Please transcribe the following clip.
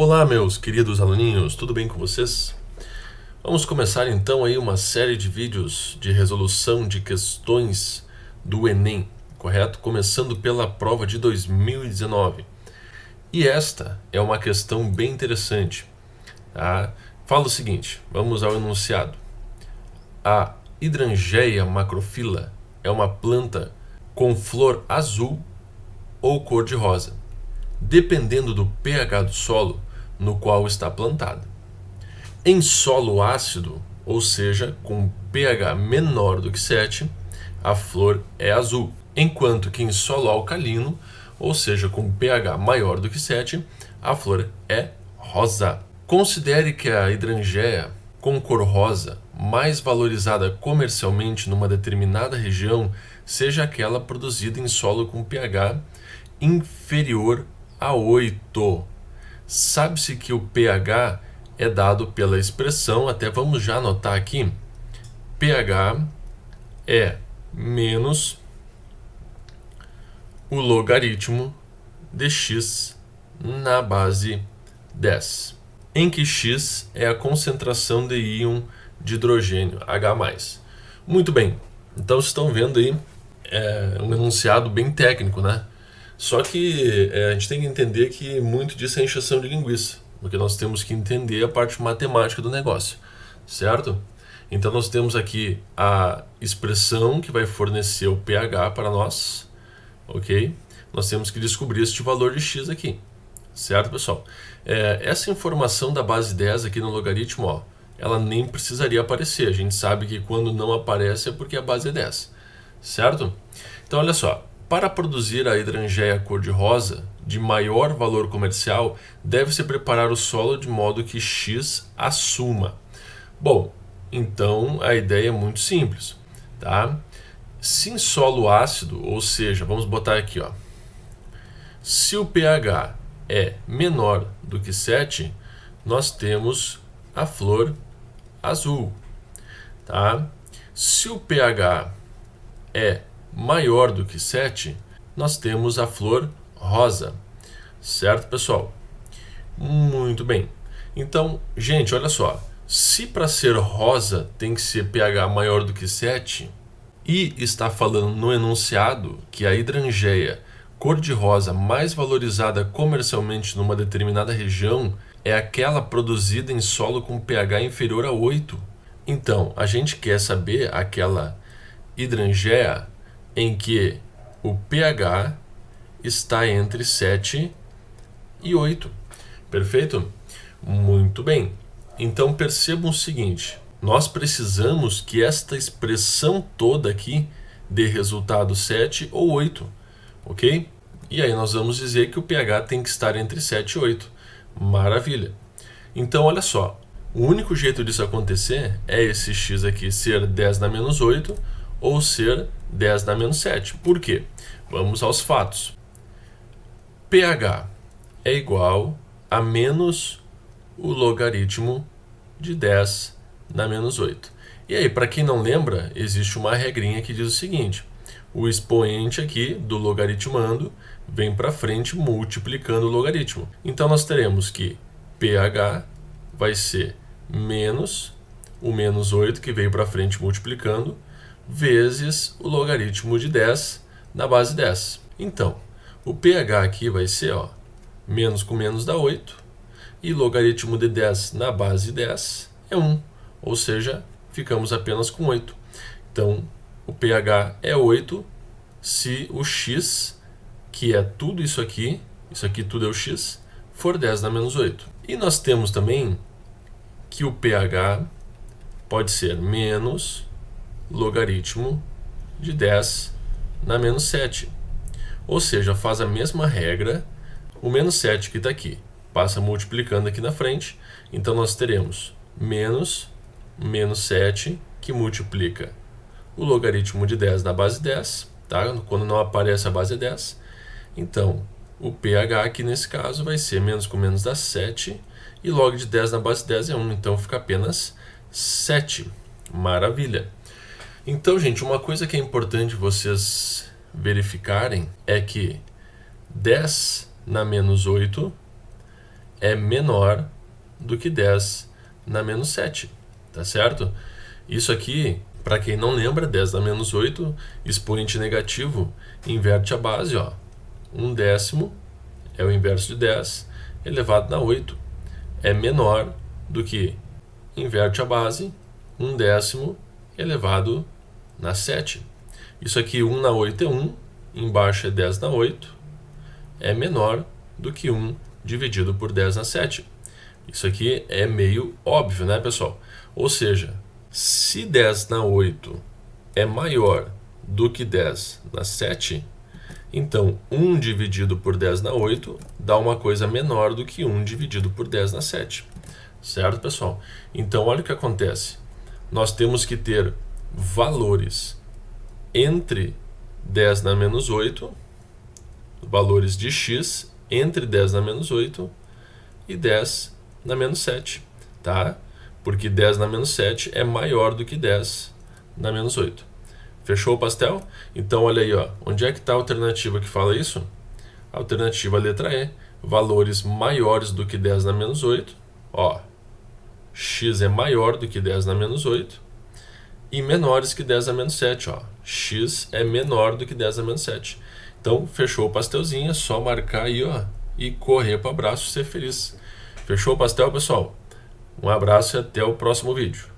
Olá, meus queridos aluninhos, tudo bem com vocês? Vamos começar então aí uma série de vídeos de resolução de questões do Enem, correto? Começando pela prova de 2019. E esta é uma questão bem interessante, tá? Fala o seguinte, vamos ao enunciado. A Hydrangeia macrophylla é uma planta com flor azul ou cor-de-rosa, dependendo do pH do solo no qual está plantada. Em solo ácido, ou seja, com pH menor do que 7, a flor é azul, enquanto que em solo alcalino, ou seja, com pH maior do que 7, a flor é rosa. Considere que a Hydrangeia com cor rosa, mais valorizada comercialmente numa determinada região, seja aquela produzida em solo com pH inferior a 8. Sabe-se que o pH é dado pela expressão, até vamos já anotar aqui, pH é menos o logaritmo de x na base 10, em que x é a concentração de íon de hidrogênio, H+. Muito bem, então vocês estão vendo aí um enunciado bem técnico, né? Só que a gente tem que entender que muito disso é encheção de linguiça, porque nós temos que entender a parte matemática do negócio, certo? Então nós temos aqui a expressão que vai fornecer o pH para nós, ok? Nós temos que descobrir este valor de x aqui, certo, pessoal? Essa informação da base 10 aqui no logaritmo, ó, ela nem precisaria aparecer. A gente sabe que quando não aparece é porque a base é 10, certo? Então olha só. Para produzir a Hydrangeia cor-de-rosa de maior valor comercial, deve-se preparar o solo de modo que x assuma. Bom, então a ideia é muito simples, tá? Se em solo ácido, ou seja, vamos botar aqui, ó, se o pH é menor do que 7, nós temos a flor azul, tá? Se o pH é maior do que 7, nós temos a flor rosa, certo, pessoal? Muito bem. Então, gente, olha só, se para ser rosa tem que ser pH maior do que 7, e está falando no enunciado que a Hydrangeia cor-de-rosa mais valorizada comercialmente numa determinada região é aquela produzida em solo com pH inferior a 8. Então, a gente quer saber aquela Hydrangeia em que o pH está entre 7 e 8. Perfeito? Muito bem. Então percebam o seguinte, nós precisamos que esta expressão toda aqui dê resultado 7 ou 8, ok? E aí nós vamos dizer que o pH tem que estar entre 7 e 8. Maravilha. Então olha só, o único jeito disso acontecer é esse x aqui ser 10 na menos 8 ou ser 10 na menos 7. Por quê? Vamos aos fatos. pH é igual a menos o logaritmo de 10 na menos 8. E aí, para quem não lembra, existe uma regrinha que diz o seguinte, o expoente aqui do logaritmando vem para frente multiplicando o logaritmo. Então nós teremos que pH vai ser menos o menos 8 que veio para frente multiplicando, vezes o logaritmo de 10 na base 10. Então, o pH aqui vai ser, ó, menos com menos dá 8, e logaritmo de 10 na base 10 é 1, ou seja, ficamos apenas com 8. Então, o pH é 8 se o x, que é tudo isso aqui tudo é o x, for 10 na menos 8. E nós temos também que o pH pode ser menos logaritmo de 10 na menos 7. Ou seja, faz a mesma regra, o menos 7 que está aqui, passa multiplicando aqui na frente, então nós teremos menos 7 que multiplica o logaritmo de 10 na base 10, tá? Quando não aparece a base 10, então o pH aqui nesse caso vai ser menos com menos dá 7, e log de 10 na base 10 é 1, então fica apenas 7. Maravilha! Então, gente, uma coisa que é importante vocês verificarem é que 10 na menos 8 é menor do que 10 na menos 7, tá certo? Isso aqui, para quem não lembra, 10 na menos 8, expoente negativo, inverte a base, ó. 1/10 é o inverso de 10 elevado na 8. É menor do que, inverte a base, 1/10 elevado na 7. Isso aqui, 1 na 8 é 1, embaixo é 10 na 8, é menor do que 1 dividido por 10 na 7. Isso aqui é meio óbvio, né, pessoal? Ou seja, se 10 na 8 é maior do que 10 na 7, então 1 dividido por 10 na 8 dá uma coisa menor do que 1 dividido por 10 na 7. Certo, pessoal? Então, olha o que acontece. Nós temos que ter valores entre 10 na menos 8, valores de x entre 10 na menos 8 e 10 na menos 7, tá? Porque 10 na menos 7 é maior do que 10 na menos 8. Fechou o pastel? Então, olha aí, ó. Onde é que está a alternativa que fala isso? A alternativa letra E. Valores maiores do que 10 na menos 8. Ó, x é maior do que 10 na menos 8. E menores que 10 na menos 7. Ó, x é menor do que 10 na menos 7. Então, fechou o pastelzinho. É só marcar aí, ó, e correr para o abraço e ser feliz. Fechou o pastel, pessoal? Um abraço e até o próximo vídeo.